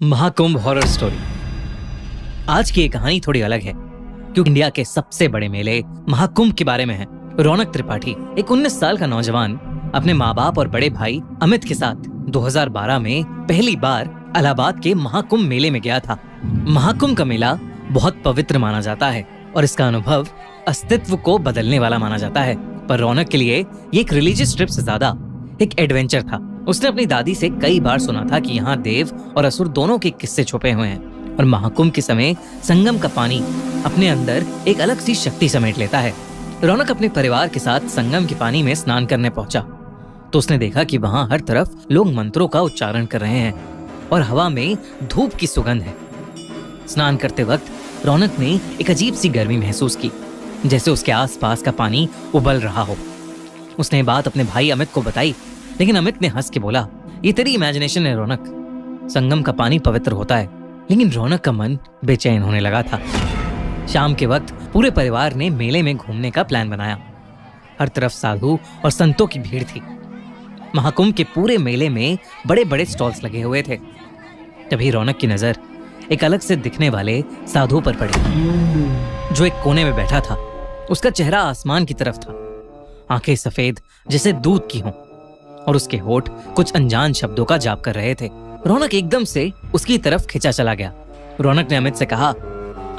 Mahakumbh horror story. आज की ये कहानी थोड़ी अलग है क्योंकि इंडिया के सबसे बड़े मेले महाकुंभ के बारे में है। रौनक त्रिपाठी एक 19 साल का नौजवान अपने माँ बाप और बड़े भाई अमित के साथ 2012 में पहली बार इलाहाबाद के महाकुंभ मेले में गया था। महाकुंभ का मेला बहुत पवित्र माना जाता है और इसका अनुभव अस्तित्व को बदलने वाला माना जाता है। पर रौनक के लिए ये एक रिलीजियस ट्रिप से ज्यादा एक एडवेंचर था। उसने अपनी दादी से कई बार सुना था कि यहाँ देव और असुर दोनों के किस्से छुपे हुए हैं और महाकुंभ के समय संगम का पानी अपने अंदर एक अलग सी शक्ति समेट लेता है। रौनक अपने परिवार के साथ संगम के पानी में स्नान करने पहुंचा तो उसने देखा कि वहाँ हर तरफ लोग मंत्रों का उच्चारण कर रहे हैं और हवा में धूप की सुगंध है। स्नान करते वक्त रौनक ने एक अजीब सी गर्मी महसूस की, जैसे उसके आसपास का पानी उबल रहा हो। उसने ये बात अपने भाई अमित को बताई, लेकिन अमित ने हंस के बोला, ये तेरी इमेजिनेशन है रौनक, संगम का पानी पवित्र होता है। लेकिन रौनक का मन बेचैन होने लगा था। शाम के वक्त पूरे परिवार ने मेले में घूमने का प्लान बनाया। हर तरफ साधु और संतों की भीड़ थी। महाकुंभ के पूरे मेले में बड़े बड़े स्टॉल्स लगे हुए थे। तभी रौनक की नजर एक अलग से दिखने वाले साधु पर पड़ी, जो एक कोने में बैठा था। उसका चेहरा आसमान की तरफ था, आंखें सफेद जैसे दूध की हों और उसके होठ कुछ अनजान शब्दों का जाप कर रहे थे। रौनक एकदम से उसकी तरफ खिंचा चला गया। रौनक ने अमित से कहा,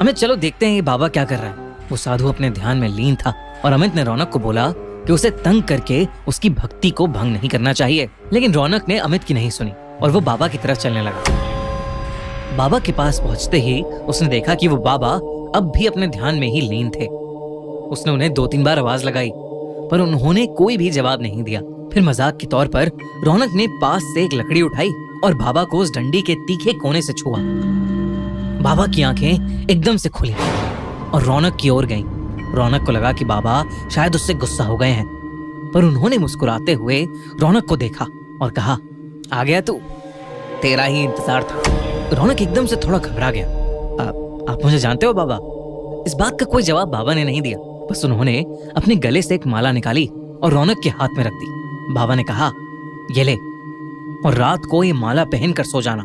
अमित चलो देखते हैं ये बाबा क्या कर रहा है। वो साधु अपने ध्यान में लीन था और अमित ने रौनक को बोला कि उसे तंग करके उसकी भक्ति को भंग नहीं करना चाहिए। लेकिन रौनक ने अमित की नहीं सुनी और वो बाबा की तरफ चलने लगा। बाबा के पास पहुंचते ही उसने देखा कि वो बाबा अब भी अपने ध्यान में ही लीन थे। उसने उन्हें 2-3 बार आवाज लगाई पर उन्होंने कोई भी जवाब नहीं दिया। फिर मजाक के तौर पर रौनक ने पास से एक लकड़ी उठाई और बाबा को उस डंडी के तीखे कोने से छुआ। बाबा की आंखें एकदम से खुली और रौनक की ओर गईं। रौनक को लगा कि बाबा शायद उससे गुस्सा हो गए हैं, पर उन्होंने मुस्कुराते हुए रौनक को देखा और कहा, आ गया तू, तेरा ही इंतजार था। रौनक एकदम से थोड़ा घबरा गया। आप मुझे जानते हो बाबा? इस बात का कोई जवाब बाबा ने नहीं दिया। बस उन्होंने अपने गले से एक माला निकाली और रौनक के हाथ में रख दी। बाबा ने कहा, ये ले और रात को ये माला पहनकर सो जाना,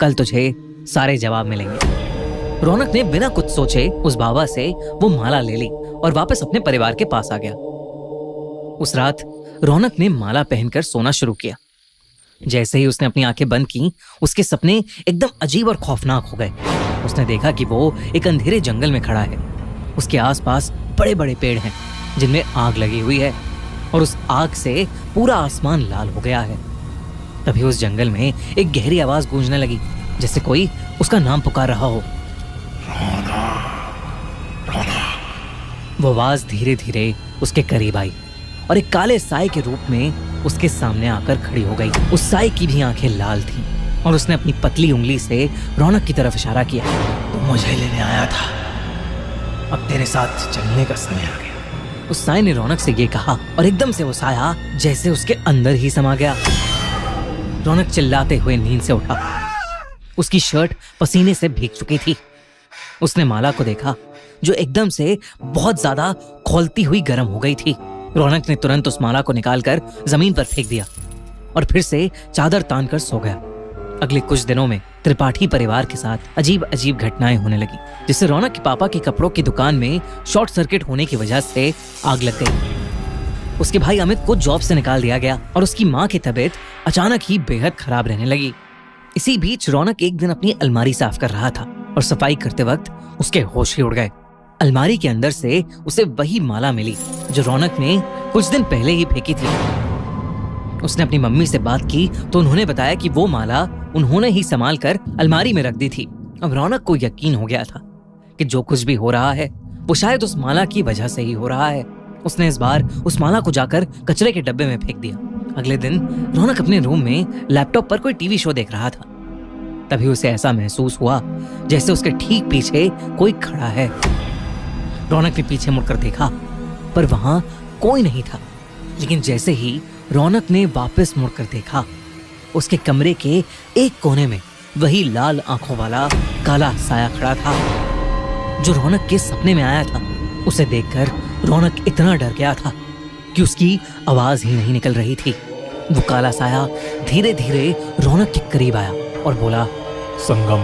कल तुझे सारे जवाब मिलेंगे। रौनक ने बिना कुछ सोचे उस बाबा से वो माला ले ली और वापस अपने परिवार के पास आ गया। उस रात रौनक ने माला पहनकर सोना शुरू किया। जैसे ही उसने अपनी आंखें बंद की, उसके सपने एकदम अजीब और खौफनाक हो गए। उसने देखा कि वो एक अंधेरे जंगल में खड़ा है। उसके आसपास बड़े बड़े पेड़ हैं जिनमें आग लगी हुई है और उस आग से पूरा आसमान लाल हो गया है। तभी उस जंगल में एक गहरी आवाज गूंजने लगी, जैसे कोई उसका नाम पुकार रहा हो। रोना, रोना। वो आवाज धीरे धीरे उसके करीब आई और एक काले साए के रूप में उसके सामने आकर खड़ी हो गई। उस साए की भी आंखें लाल थीं और उसने अपनी पतली उंगली से रौनक की तरफ इशारा किया। तू मुझे लेने आया था, अब तेरे साथ चलने का समय आ गया। उस साए ने रौनक से ये कहा और एकदम से वो साया जैसे उसके अंदर ही समा गया। रौनक चिल्लाते हुए नींद से उठा। उसकी शर्ट पसीने से भीग चुकी थी। उसने माला को देखा जो एकदम से बहुत ज्यादा खौलती हुई गर्म हो गई थी। रौनक ने तुरंत उस माला को निकालकर जमीन पर फेंक दिया और फिर से चादर तानकर सो गया। अगले कुछ दिनों में त्रिपाठी परिवार के साथ अजीब अजीब घटनाएं होने लगी, जिससे रौनक के पापा की कपड़ों की दुकान में शॉर्ट सर्किट होने की वजह से आग लग गई। उसके भाई अमित को जॉब से निकाल दिया गया और उसकी माँ की तबीयत अचानक ही बेहद खराब रहने लगी। इसी बीच रौनक एक दिन अपनी अलमारी साफ कर रहा था और सफाई करते वक्त उसके होश ही उड़ गए। अलमारी के अंदर से उसे वही माला मिली जो रौनक ने कुछ दिन पहले ही फेंकी थी। उसने अपनी मम्मी से बात की तो उन्होंने बताया कि वो माला उन्होंने ही संभाल कर अलमारी में रख दी थी। अब रौनक को यकीन हो गया था कि जो कुछ भी हो रहा है वो शायद उस माला की वजह से ही हो रहा है। उसने इस बार उस माला को जाकर कचरे के डब्बे में फेंक दिया। अगले दिन रौनक अपने रूम में लैपटॉप पर कोई टीवी शो देख रहा था। तभी उसे ऐसा महसूस हुआ जैसे उसके ठीक पीछे कोई खड़ा है। रौनक ने पीछे मुड़कर देखा पर वहां कोई नहीं था। लेकिन जैसे ही रौनक ने वापस मुड़कर देखा, उसके कमरे के एक कोने में वही लाल आंखों वाला काला साया खड़ा था जो रौनक के सपने में आया था। उसे देखकर रौनक इतना डर गया था कि उसकी आवाज ही नहीं निकल रही थी। वो काला साया धीरे धीरे रौनक के करीब आया और बोला, संगम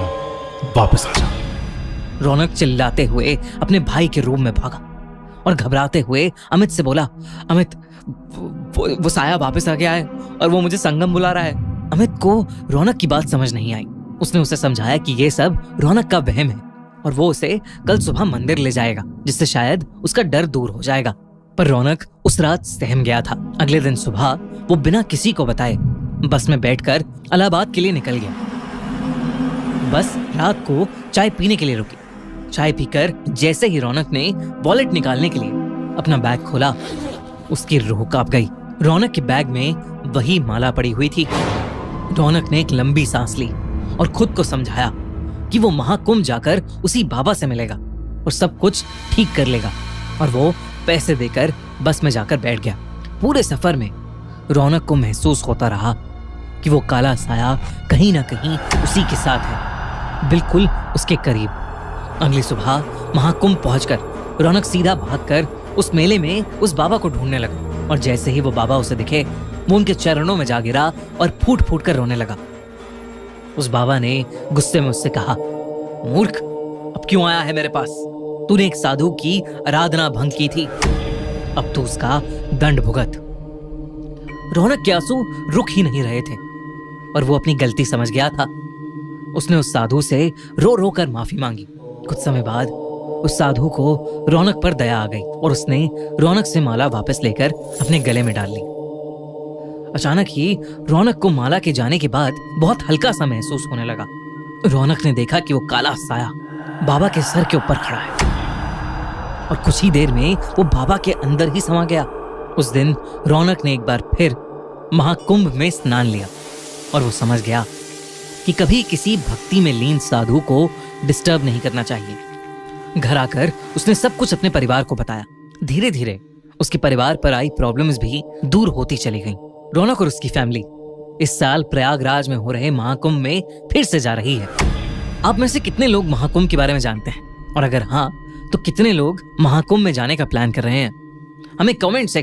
वापस आ जा। रौनक चिल्लाते हुए अपने भाई के रूम में भागा और घबराते हुए अमित से बोला, अमित वो साया वापस आ गया है और वो मुझे संगम बुला रहा है। अमित को रौनक की बात समझ नहीं आई। उसने उसे समझाया कि ये सब रौनक का वहम है और वो उसे कल सुबह मंदिर ले जाएगा, जिससे शायद उसका डर दूर हो जाएगा। पर रौनक उस रात सहम गया था। अगले दिन सुबह वो बिना किसी को बताए बस में बैठकर इलाहाबाद के लिए निकल गया। बस रात को चाय पीने के लिए रुकी। चाय पीकर जैसे ही रौनक ने वॉलेट निकालने के लिए अपना बैग खोला, उसकी रूह कांप गई। रौनक के बैग में वही माला पड़ी हुई थी। रौनक ने एक लंबी सांस ली और खुद को समझाया कि वो महाकुंभ जाकर उसी बाबा से मिलेगा और सब कुछ ठीक कर लेगा। और वो पैसे देकर बस में जाकर बैठ गया। पूरे सफर में रौनक को महसूस होता रहा कि वो काला साया कहीं ना कहीं उसी के साथ है, बिल्कुल उसके करीब। अगली सुबह महाकुंभ पहुंचकर रौनक सीधा भागकर उस मेले में उस बाबा को ढूंढने लगा। और जैसे ही वो बाबा उसे दिखे, वो उनके चरणों में जा गिरा और फूट फूट कर रोने लगा। उस बाबा ने गुस्से में उससे कहा, मूर्ख, अब क्यों आया है मेरे पास? तूने एक साधु की आराधना भंग की थी, अब तू उसका दंड भुगत। रौनक के आंसू रुक ही नहीं रहे थे और वो अपनी गलती समझ गया था। उसने उस साधु से रो रो कर माफी मांगी। कुछ समय बाद उस साधु को रौनक पर दया आ गई और उसने रौनक से माला वापस लेकर अपने गले में डाल ली। अचानक ही रौनक को माला के जाने के बाद बहुत हल्का सा महसूस होने लगा। रौनक ने देखा कि वो काला साया बाबा के सर के ऊपर खड़ा है और कुछ ही देर में वो बाबा के अंदर ही समा गया। उस दिन रौनक ने एक बार फिर महाकुंभ में स्नान लिया और वो समझ गया कि कभी किसी भक्ति में लीन साधु को डिस्टर्ब नहीं करना चाहिए। घर आकर उसने सब कुछ अपने परिवार को बताया। धीरे धीरे उसके परिवार पर आई प्रॉब्लम्स भी दूर होती चली गईं। रौनक और उसकी फैमिली इस साल प्रयागराज में हो रहे महाकुंभ में फिर से जा रही है। आप में से कितने लोग महाकुंभ के बारे में जानते हैं? और अगर हाँ, तो कितने लोग महाकुंभ में जाने का प्लान कर रहे हैं? हमें कमेंट सेक्शन